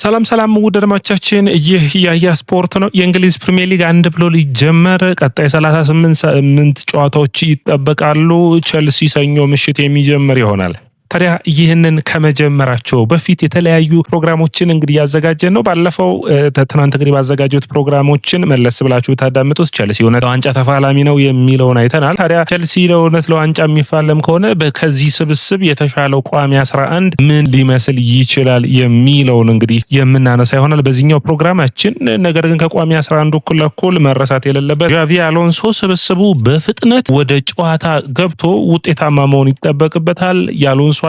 ሰላም ውድ አድማጮቻችን፣ ይህ ያያ ስፖርት ነው። የእንግሊዝ ፕሪሚየር ሊግ አንድ ብሎ ሊጀመር ቀጣይ 38 ሳምንት ጨዋታዎች ይጠበቃሉ። ቸልሲ ሰኞ ምሽት የሚጀምር ይሆናል። ታዲያ ይህንን ከመጀመራቸው በፊት የተለያዩ ፕሮግራሞችን እንግዲህ ያዘጋጀን ነው። ባለፈው ትናንት እንግዲህ ባዘጋጁት ፕሮግራሞችን መለስ ብላችሁ ታዳምጡት። ቸልሲ እውነት ለዋንጫ ተፋላሚ ነው የሚለውን አይተናል። ታዲያ ቸልሲ ለእውነት ለዋንጫ የሚፋለም ከሆነ ከዚህ ስብስብ የተሻለው ቋሚ 11 ምን ሊመስል ይችላል የሚለውን እንግዲህ የምናነሳ ይሆናል በዚህኛው ፕሮግራማችን። ነገር ግን ከቋሚ 11 እኩል ለኩል መረሳት የሌለበት ዣቪ አሎንሶ ስብስቡ በፍጥነት ወደ ጨዋታ ገብቶ ውጤታማ መሆን ይጠበቅበታል። የአሎንሶ ጨዋታ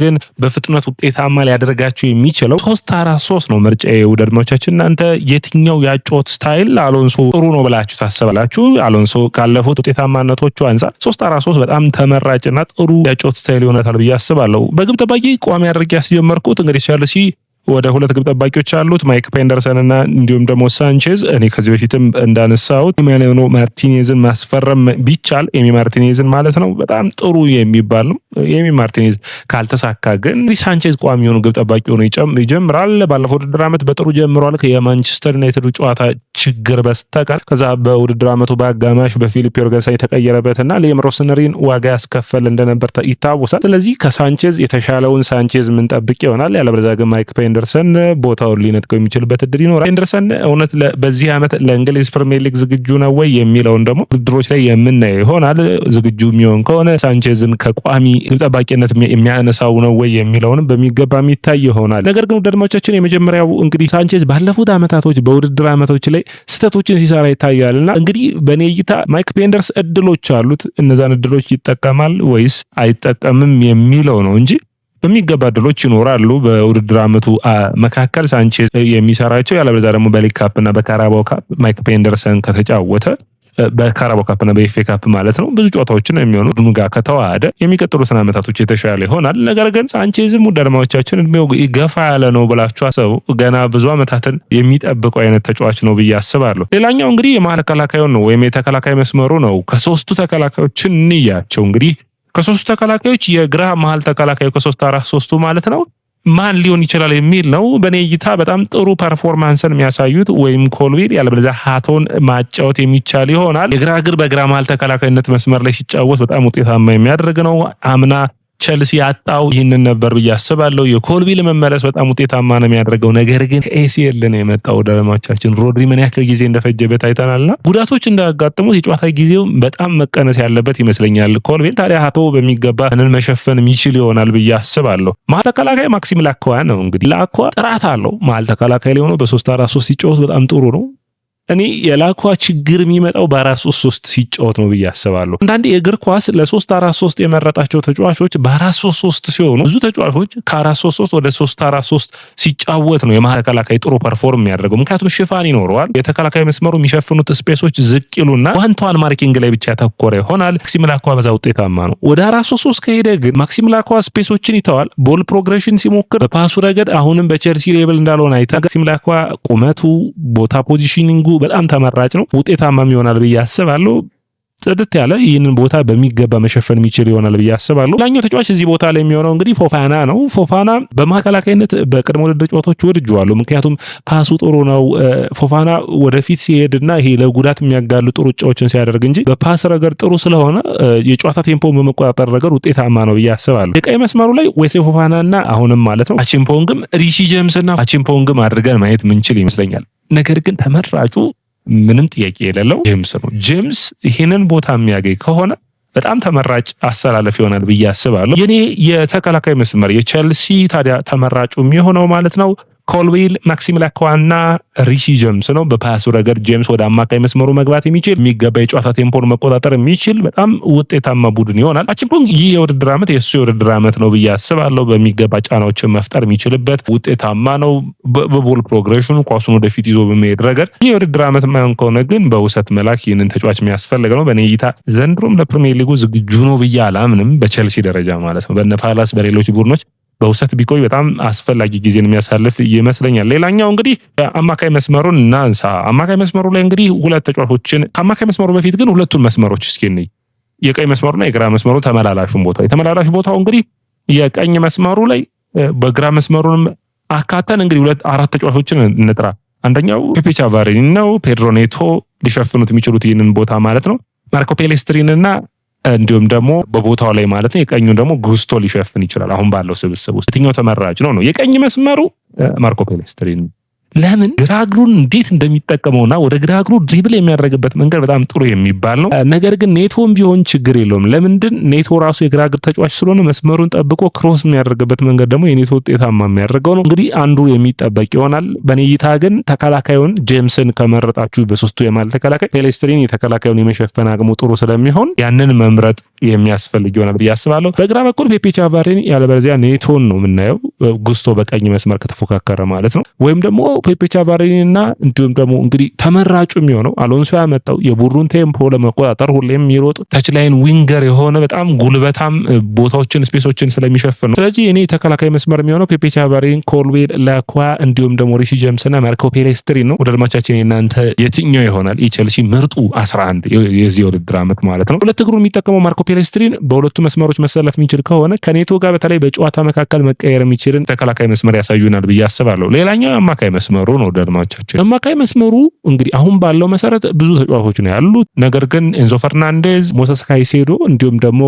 ግን በፍጥነት ውጤታማ ሊያደርጋቸው የሚችለው 3-4-3 ነው። ምርጫዬ ውድ አድማጮቻችን፣ እናንተ የትኛው ያጨዋታ ስታይል አሎንሶ ጥሩ ነው ብላችሁ ታስባላችሁ? አሎንሶ ካለፉት ውጤታማነቶቹ አንፃር 3-4-3 በጣም ተመራጭና ጥሩ ያጨዋታ ስታይል ይሆናል ብዬ አስባለሁ። በግብ ጠባቂ ቋሚ አድርጌ ያስጀመርኩት እንግዲህ ቸልሲ ወደ ሁለት ግብ ጠባቂዎች አሉት፣ ማይክ ፔንደርሰን እና እንዲሁም ደግሞ ሳንቼዝ። እኔ ከዚህ በፊትም እንዳነሳሁት ኢማኑኤል ማርቲኔዝን ማስፈረም ቢቻል ኤሚ ማርቲኔዝን ማለት ነው በጣም ጥሩ የሚባል ነው። ኤሚ ማርቲኔዝ ካልተሳካ ግን ሳንቼዝ ቋሚ የሆኑ ግብ ጠባቂ ሆኖ ይጀምራል። ባለፈው ውድድር ዓመት በጥሩ ጀምሯል የማንቸስተር ዩናይትድ ጨዋታ ችግር በስተቀር። ከዛ በውድድር ዓመቱ በአጋማሽ በፊሊፕ ዮርገንሰን የተቀየረበትና ሊያም ሮስነሪን ዋጋ ያስከፈል እንደነበር ይታወሳል። ስለዚህ ከሳንቼዝ የተሻለውን ሳንቼዝ ምንጠብቅ ይሆናል። ያለበለዚያ ግን ማይክ ፔንደርሰን ቦታውን ሊነጥቀው የሚችልበት እድል ይኖራል። ፔንደርሰን እውነት በዚህ ዓመት ለእንግሊዝ ፕሪሚየር ሊግ ዝግጁ ነው ወይ የሚለውን ደግሞ ውድድሮች ላይ የምናየው ይሆናል። ዝግጁ የሚሆን ከሆነ ሳንቼዝን ከቋሚ ግብ ጠባቂነት የሚያነሳው ነው ወይ የሚለውንም በሚገባ የሚታይ ይሆናል። ነገር ግን ውድ አድማጮቻችን፣ የመጀመሪያው እንግዲህ ሳንቼዝ ባለፉት ዓመታቶች በውድድር ዓመቶች ላይ ስህተቶችን ሲሰራ ይታያልና እንግዲህ በኔ እይታ ማይክ ፔንደርስ እድሎች አሉት፣ እነዛን እድሎች ይጠቀማል ወይስ አይጠቀምም የሚለው ነው እንጂ በሚገባ እድሎች ይኖራሉ በውድድር ዓመቱ መካከል ሳንቼዝ የሚሰራቸው። ያለበለዚያ ደግሞ በሊግ ካፕ እና በካራባኦ ካፕ ማይክ ፔንደርሰን ከተጫወተ በካራባኦ ካፕ እና በኤፍኤ ካፕ ማለት ነው ብዙ ጨዋታዎችን የሚሆኑ ቡድኑ ጋር ከተዋሃደ የሚቀጥሉትን ዓመታቶች የተሻለ ይሆናል። ነገር ግን ሳንቼዝም ውድ አድማጮቻችን እድሜው ገፋ ያለ ነው ብላችሁ አሰቡ። ገና ብዙ ዓመታትን የሚጠብቀው አይነት ተጫዋች ነው ብዬ አስባለሁ። ሌላኛው እንግዲህ የመሀል ተከላካዩ ነው ወይም የተከላካይ መስመሩ ነው። ከሶስቱ ተከላካዮችን እንያቸው እንግዲህ ከሶስቱ ተከላካዮች የግራ መሀል ተከላካዩ ከ3-4-3ቱ ማለት ነው ማን ሊሆን ይችላል የሚል ነው። በኔ እይታ በጣም ጥሩ ፐርፎርማንስን የሚያሳዩት ወይም ኮልዊል ያለበለዚያ ሃቶን ማጫወት የሚቻል ይሆናል። የግራ እግር በግራ መሀል ተከላካይነት መስመር ላይ ሲጫወት በጣም ውጤታማ የሚያደርግ ነው። አምና ቸልሲ ያጣው ይህንን ነበር ብዬ አስባለሁ። የኮልዊል መመለስ በጣም ውጤታማ ነው የሚያደርገው። ነገር ግን ከኤሲኤል ነው የመጣው። ደረማቻችን ሮድሪ ምን ያክል ጊዜ እንደፈጀበት አይተናልና ጉዳቶች እንዳያጋጥሙት የጨዋታ ጊዜው በጣም መቀነስ ያለበት ይመስለኛል ኮልዊል። ታዲያ ሃቶ በሚገባ እንን መሸፈን የሚችል ይሆናል ብዬ አስባለሁ። መሀል ተከላካይ ማክሲም ላኳ ነው። እንግዲህ ላኳ ጥራት አለው። መሀል ተከላካይ ላይ ሆኖ በ3-4-3 ሲጫወት በጣም ጥሩ ነው። እኔ የላኳ ችግር የሚመጣው በ4-3-3 ሲጫወት ነው ብዬ አስባለሁ። አንዳንዴ የእግር ኳስ ለ3-4-3 የመረጣቸው ተጫዋቾች በ4-3-3 ሲሆኑ ብዙ ተጫዋቾች ከ4-3-3 ወደ 3-4-3 ሲጫወት ነው የመሀል ተከላካይ ጥሩ ፐርፎርም የሚያደርገው። ምክንያቱም ሽፋን ይኖረዋል። የተከላካይ መስመሩ የሚሸፍኑት ስፔሶች ዝቅ ይሉና ዋን ማርኪንግ ላይ ብቻ ያተኮረ ይሆናል። ማክሲም ላኳ በዛ ውጤታማ ነው። ወደ 4-3-3 ከሄደ ግን ማክሲም ላኳ ስፔሶችን ይተዋል። ቦል ፕሮግሬሽን ሲሞክር በፓሱ ረገድ አሁንም በቸልሲ ሌቭል እንዳልሆነ አይተን ማክሲም ላኳ ቁመቱ፣ ቦታ ፖዚሽኒንጉ በጣም ተመራጭ ነው። ውጤታማም ይሆናል ብዬ አስባለሁ። ጽድት ያለ ይህንን ቦታ በሚገባ መሸፈን የሚችል ይሆናል ብዬ አስባለሁ። ላኛው ተጫዋች እዚህ ቦታ ላይ የሚሆነው እንግዲህ ፎፋና ነው። ፎፋና በማዕከላካይነት በቅድመ ውድድር ጨዋታዎች ወድጄዋለሁ። ምክንያቱም ፓሱ ጥሩ ነው። ፎፋና ወደፊት ሲሄድና ይሄ ለጉዳት የሚያጋልጡ ሩጫዎችን ሲያደርግ እንጂ በፓስ ረገድ ጥሩ ስለሆነ የጨዋታ ቴምፖ በመቆጣጠር ረገድ ውጤታማ ነው ብዬ አስባለሁ። የቀይ መስመሩ ላይ ዌስሊ ፎፋናና አሁንም ማለት ነው አቺምፖንግም ሪሺ ጄምስና አቺምፖንግም አድርገን ማየት ምንችል ይመስለኛል። ነገር ግን ተመራጩ ምንም ጥያቄ የሌለው ጄምስ ነው። ጄምስ ይሄንን ቦታ የሚያገኝ ከሆነ በጣም ተመራጭ አሰላለፍ ይሆናል ብዬ አስባለሁ። የኔ የተከላካይ መስመር የቸልሲ ታዲያ ተመራጩ የሚሆነው ማለት ነው ኮልዊል፣ ማክሲም ላኳና ሪሺ ጄምስ ነው። በፓሱ ረገድ ጄምስ ወደ አማካይ መስመሩ መግባት የሚችል የሚገባ የጨዋታ ቴምፖን መቆጣጠር የሚችል በጣም ውጤታማ ቡድን ይሆናል። አቺምፖንግ ይህ የውድድር ዓመት የእሱ የውድድር ዓመት ነው ብዬ አስባለሁ። በሚገባ ጫናዎችን መፍጠር የሚችልበት ውጤታማ ነው። በቦል ፕሮግሬሽኑ ኳሱን ወደፊት ይዞ በመሄድ ረገድ ይህ የውድድር ዓመት ማይሆን ከሆነ ግን በውሰት መላክ ይህንን ተጫዋች የሚያስፈልግ ነው። በእኔ እይታ ዘንድሮም ለፕሪሚየር ሊጉ ዝግጁ ነው ብዬ አላምንም። በቸልሲ ደረጃ ማለት ነው። በነ ፓላስ በሌሎች ቡድኖች በውሰት ቢቆይ በጣም አስፈላጊ ጊዜን የሚያሳልፍ ይመስለኛል። ሌላኛው እንግዲህ አማካይ መስመሩን እናንሳ። አማካይ መስመሩ ላይ እንግዲህ ሁለት ተጫዋቾችን ከአማካይ መስመሩ በፊት ግን ሁለቱን መስመሮች እስኪ እንይ። የቀኝ መስመሩና የግራ መስመሩ ተመላላሹን ቦታ የተመላላሹ ቦታው እንግዲህ የቀኝ መስመሩ ላይ በግራ መስመሩንም አካተን እንግዲህ 4 ተጫዋቾችን እንጥራ። አንደኛው ፔፔ ቻቫሪኒ ነው። ፔድሮ ኔቶ ሊሸፍኑት የሚችሉት ይህንን ቦታ ማለት ነው። ማርኮ ፔሌስትሪን እና እንዲሁም ደግሞ በቦታው ላይ ማለት ነው የቀኙ ደግሞ ጉስቶ ሊሸፍን ይችላል። አሁን ባለው ስብስብ ውስጥ የትኛው ተመራጭ ነው? የቀኝ መስመሩ ማርኮ ፔሌስትሪኒ ለምን ግራ እግሩን እንዴት እንደሚጠቀመውና ወደ ግራ እግሩ ድሪብል የሚያደርግበት መንገድ በጣም ጥሩ የሚባል ነው። ነገር ግን ኔቶም ቢሆን ችግር የለውም። ለምንድን ኔቶ ራሱ የግራ እግር ተጫዋች ስለሆነ መስመሩን ጠብቆ ክሮስ የሚያደርግበት መንገድ ደግሞ የኔቶ ውጤታማ የሚያደርገው ነው። እንግዲህ አንዱ የሚጠበቅ ይሆናል። በኔ እይታ ግን ተከላካዩን ጄምስን ከመረጣችሁ በሶስቱ የማል ተከላካይ ፔሌስትሪኒ የተከላካዩን የመሸፈን አቅሙ ጥሩ ስለሚሆን ያንን መምረጥ የሚያስፈልግ ይሆናል ብዬ አስባለሁ። በግራ በኩል ፔፔ ቻቫሪኒ ያለበለዚያ ኔቶን ነው የምናየው። ጉስቶ በቀኝ መስመር ከተፎካከረ ማለት ነው። ወይም ደግሞ ፔፔ ቻቫሪኒ እና እንዲሁም ደግሞ እንግዲህ ተመራጩ የሚሆነው አሎንሶ ያመጣው የቡድኑን ቴምፖ ለመቆጣጠር ሁሌም የሚሮጥ ታች ላይን ዊንገር የሆነ በጣም ጉልበታም ቦታዎችን ስፔሶችን ስለሚሸፍን ነው። ስለዚህ እኔ ተከላካይ መስመር የሚሆነው ፔፔ ቻቫሪኒ፣ ኮልዌል፣ ላኳ እንዲሁም ደግሞ ሪሲ ጄምስ እና ማርኮ ፔሌስትሪኒ ነው። ወደ አድማቻችን የእናንተ የትኛው ይሆናል የቼልሲ ምርጡ 11 የዚህ ውድድር ዓመት ማለት ነው? ሁለት እግሩን የሚጠቀመው ማርኮ ፔሌስትሪኒ በሁለቱ መስመሮች መሰለፍ የሚችል ከሆነ ከኔቶ ጋር በተለይ በጨዋታ መካከል መቀየር የሚችልን ተከላካይ መስመር ያሳዩናል ብዬ አስባለሁ። ሌላኛው አማካይ መስመሩ ነው። ደርማቻችን አማካይ መስመሩ እንግዲህ አሁን ባለው መሰረት ብዙ ተጫዋቾች ነው ያሉት። ነገር ግን ኤንዞ ፈርናንዴዝ፣ ሞሴስ ካይሴዶ እንዲሁም ደግሞ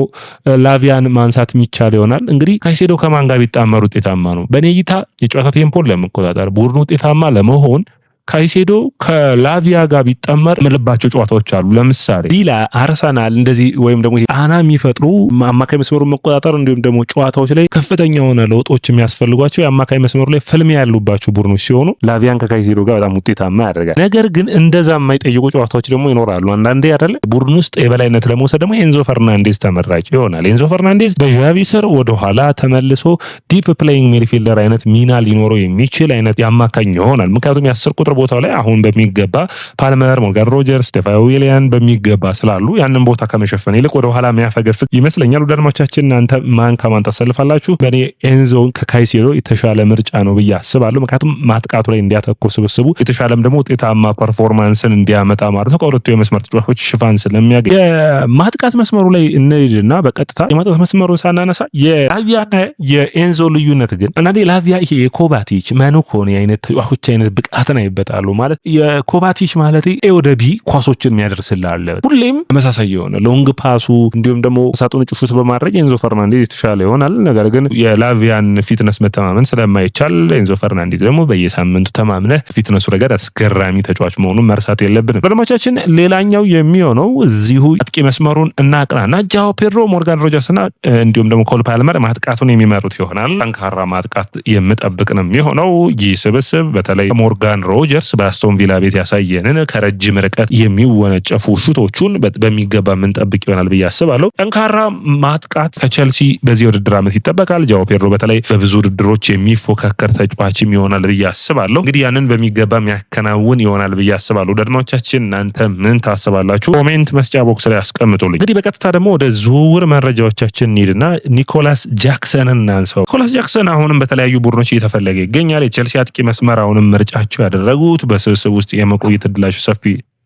ላቪያን ማንሳት የሚቻል ይሆናል። እንግዲህ ካይሴዶ ከማን ጋር ቢጣመር ውጤታማ ነው? በኔ እይታ የጨዋታ ቴምፖን ለመቆጣጠር ቡድኑ ውጤታማ ለመሆን ካይሴዶ ከላቪያ ጋር ቢጠመር ምልባቸው ጨዋታዎች አሉ። ለምሳሌ ቪላ፣ አርሰናል እንደዚህ ወይም ደግሞ ጫና የሚፈጥሩ አማካይ መስመሩን መቆጣጠር እንዲሁም ደግሞ ጨዋታዎች ላይ ከፍተኛ የሆነ ለውጦች የሚያስፈልጓቸው የአማካይ መስመሩ ላይ ፍልሚያ ያሉባቸው ቡድኖች ሲሆኑ ላቪያን ከካይሴዶ ጋር በጣም ውጤታማ ያደርጋል። ነገር ግን እንደዛ የማይጠይቁ ጨዋታዎች ደግሞ ይኖራሉ። አንዳንዴ አይደለ ቡድን ውስጥ የበላይነት ለመውሰድ ደግሞ ኤንዞ ፈርናንዴዝ ተመራጭ ይሆናል። ኤንዞ ፈርናንዴዝ በዣቪ ስር ወደኋላ ተመልሶ ዲፕ ፕሌይንግ ሚድፊልደር አይነት ሚና ሊኖረው የሚችል አይነት ያማካኝ ይሆናል። ምክንያቱም የ10 ቁጥር ቦታው ላይ አሁን በሚገባ ፓልመር፣ ሞርጋን ሮጀርስ፣ ስቴፋን ዊሊያን በሚገባ ስላሉ ያንን ቦታ ከመሸፈን ይልቅ ወደ ኋላ የሚያፈገፍግ ይመስለኛል። ወዳድማቻችን እናንተ ማን ከማን ታሰልፋላችሁ? በእኔ ኤንዞን ከካይሴዶ የተሻለ ምርጫ ነው ብዬ አስባለሁ። ምክንያቱም ማጥቃቱ ላይ እንዲያተኩር ስብስቡ የተሻለም ደግሞ ውጤታማ ፐርፎርማንስን እንዲያመጣ ማለት ነው። ከሁለቱ የመስመር ተጫዋቾች ሽፋን ስለሚያገኝ የማጥቃት መስመሩ ላይ እንሂድና በቀጥታ የማጥቃት መስመሩን ሳናነሳ የላቪያና የኤንዞ ልዩነት ግን አንዳንዴ ላቪያ ይሄ የኮቫቲች ማኑኮኒ አይነት ተጫዋቾች አይነት ብቃትን አይበታሉ ማለት የኮቫቲች ማለት ኤ ወደ ቢ ኳሶችን የሚያደርስላል ሁሌም ተመሳሳይ የሆነ ሎንግ ፓሱ እንዲሁም ደግሞ ሳጥን ጩሹት በማድረግ ኤንዞ ፈርናንዴዝ የተሻለ ይሆናል። ነገር ግን የላቪያን ፊትነስ መተማመን ስለማይቻል ኤንዞ ፈርናንዴዝ ደግሞ በየሳምንቱ ተማምነ ፊትነሱ ረገድ አስገራሚ ተጫዋች መሆኑን መርሳት የለብንም። በደማቻችን ሌላኛው የሚሆነው እዚሁ አጥቂ መስመሩን እናቅናና ጃኦ ፔድሮ፣ ሞርጋን ሮጀርስና እንዲሁም ደግሞ ኮል ፓልመር ማጥቃቱን የሚመሩት ይሆናል። ጠንካራ ማጥቃት የምጠብቅ ነው የሚሆነው። ይህ ስብስብ በተለይ ሞርጋን ሮጀርስ በአስቶን ቪላ ቤት ያሳየንን ከረጅም ርቀት የሚወነጨፉ ሹቶቹን በሚገባ የምንጠብቅ ይሆናል ብዬ አስባለሁ። ጠንካራ ማጥቃት ከቼልሲ በዚህ ውድድር ዓመት ይጠበቃል። ጃኦ ፔድሮ በተለይ በብዙ ውድድሮች የሚፎካከር ተጫዋችም ይሆናል ብዬ አስባለሁ። እንግዲህ ያንን በሚገባ የሚያከናውን ይሆናል ብዬ አስባለሁ። ወዳጆቻችን እናንተ ምን ታስባላችሁ? ኮሜንት መስጫ ቦክስ ላይ አስቀምጡልኝ። እንግዲህ በቀጥታ ደግሞ ወደ ዝውውር መረጃዎቻችን እንሂድና ኒኮላስ ጃክሰንን እናንሳው። ኒኮላስ ጃክሰን አሁንም በተለያዩ ቡድኖች እየተፈለገ ይገኛል። የቼልሲ አጥቂ መስመር አሁንም ምርጫቸው ያደረጉት በስብስብ ውስጥ የመቆየት እድላቸው ሰፊ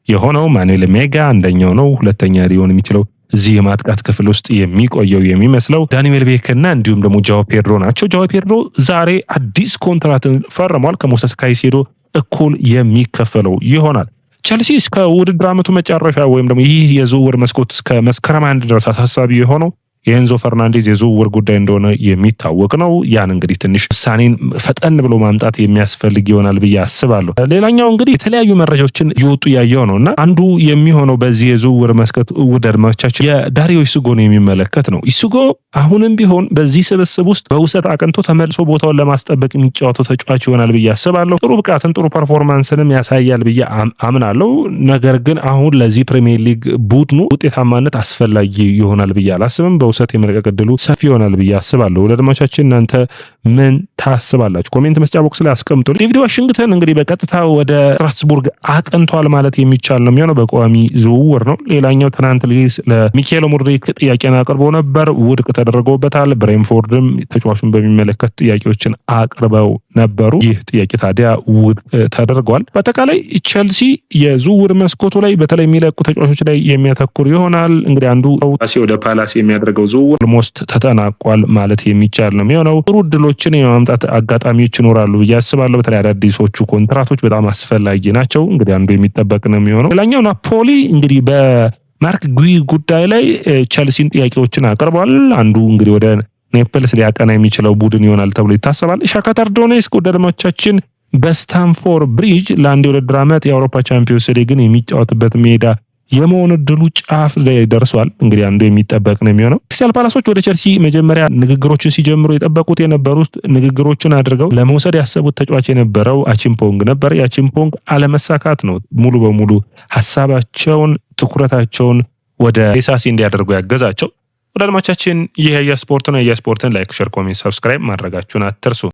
የሆነው ማኑኤል ሜጋ አንደኛው ነው። ሁለተኛ ሊሆን የሚችለው እዚህ የማጥቃት ክፍል ውስጥ የሚቆየው የሚመስለው ዳኒኤል ቤክና እንዲሁም ደግሞ ጃኦ ፔድሮ ናቸው። ጃኦ ፔድሮ ዛሬ አዲስ ኮንትራትን ፈርሟል። ከሞሴስ ካይሴዶ እኩል የሚከፈለው ይሆናል። ቼልሲ እስከ ውድድር ዓመቱ መጨረሻ ወይም ደግሞ ይህ የዝውውር መስኮት እስከ መስከረም 1 ድረስ አሳሳቢ የሆነው የኤንዞ ፈርናንዴዝ የዝውውር ጉዳይ እንደሆነ የሚታወቅ ነው። ያን እንግዲህ ትንሽ ውሳኔን ፈጠን ብሎ ማምጣት የሚያስፈልግ ይሆናል ብዬ አስባለሁ። ሌላኛው እንግዲህ የተለያዩ መረጃዎችን እየወጡ ያየው ነውና አንዱ የሚሆነው በዚህ የዝውውር መስኮት ውድ አድማጮቻችን የዳሪዮ ኢሱጎን የሚመለከት ነው። ኢሱጎ አሁንም ቢሆን በዚህ ስብስብ ውስጥ በውሰት አቅንቶ ተመልሶ ቦታውን ለማስጠበቅ የሚጫወተው ተጫዋች ይሆናል ብዬ አስባለሁ። ጥሩ ብቃትን ጥሩ ፐርፎርማንስንም ያሳያል ብዬ አምናለሁ። ነገር ግን አሁን ለዚህ ፕሪሚየር ሊግ ቡድኑ ውጤታማነት አስፈላጊ ይሆናል ብዬ አላስብም። በውሰት የመልቀቅ ዕድሉ ሰፊ ይሆናል ብዬ አስባለሁ። ወዳጆቻችን እናንተ ምን ታስባላችሁ? ኮሜንት መስጫ ቦክስ ላይ አስቀምጡ። ዴቪድ ዋሽንግተን እንግዲህ በቀጥታ ወደ ስትራስቡርግ አቅንቷል ማለት የሚቻል ነው የሚሆነው። በቋሚ ዝውውር ነው። ሌላኛው ትናንት ለሚካኤል ሙድሪክ ጥያቄን አቅርቦ ነበር፣ ውድቅ ተደርጎበታል። ብሬንፎርድም ተጫዋቹን በሚመለከት ጥያቄዎችን አቅርበው ነበሩ። ይህ ጥያቄ ታዲያ ውድቅ ተደርጓል። በአጠቃላይ ቼልሲ የዝውውር መስኮቱ ላይ በተለይ የሚለቁ ተጫዋቾች ላይ የሚያተኩር ይሆናል። እንግዲህ አንዱ ወደ ፓላስ የሚያደርገው ዝውውር ኦልሞስት ተጠናቋል ማለት የሚቻል ነው የሚሆነው። ጥሩ እድሎች ተጫዋቾችን የማምጣት አጋጣሚዎች ይኖራሉ ብዬ አስባለሁ። በተለይ አዳዲሶቹ ኮንትራቶች በጣም አስፈላጊ ናቸው። እንግዲህ አንዱ የሚጠበቅ ነው የሚሆነው። ሌላኛው ናፖሊ እንግዲህ በማርክ ጉይ ጉዳይ ላይ ቸልሲን ጥያቄዎችን አቅርቧል። አንዱ እንግዲህ ወደ ኔፕልስ ሊያቀና የሚችለው ቡድን ይሆናል ተብሎ ይታሰባል። ሻክታር ዶኔስክ ወደ አድማጮቻችን በስታንፎርድ ብሪጅ ለአንድ የውድድር ዓመት የአውሮፓ ቻምፒዮንስ ሊግን የሚጫወትበት ሜዳ የመሆን እድሉ ጫፍ ላይ ደርሷል። እንግዲህ አንዱ የሚጠበቅ ነው የሚሆነው። ክሪስታል ፓላሶች ወደ ቸልሲ መጀመሪያ ንግግሮችን ሲጀምሩ የጠበቁት የነበሩት ንግግሮችን አድርገው ለመውሰድ ያሰቡት ተጫዋች የነበረው አቺምፖንግ ነበር። የአቺምፖንግ አለመሳካት ነው ሙሉ በሙሉ ሀሳባቸውን ትኩረታቸውን ወደ ሌሳሲ እንዲያደርጉ ያገዛቸው። ወደ አድማቻችን ይህ የስፖርት ነው። የስፖርትን ላይክ፣ ሼር፣ ኮሜንት፣ ሰብስክራይብ ማድረጋችሁን አትርሱ።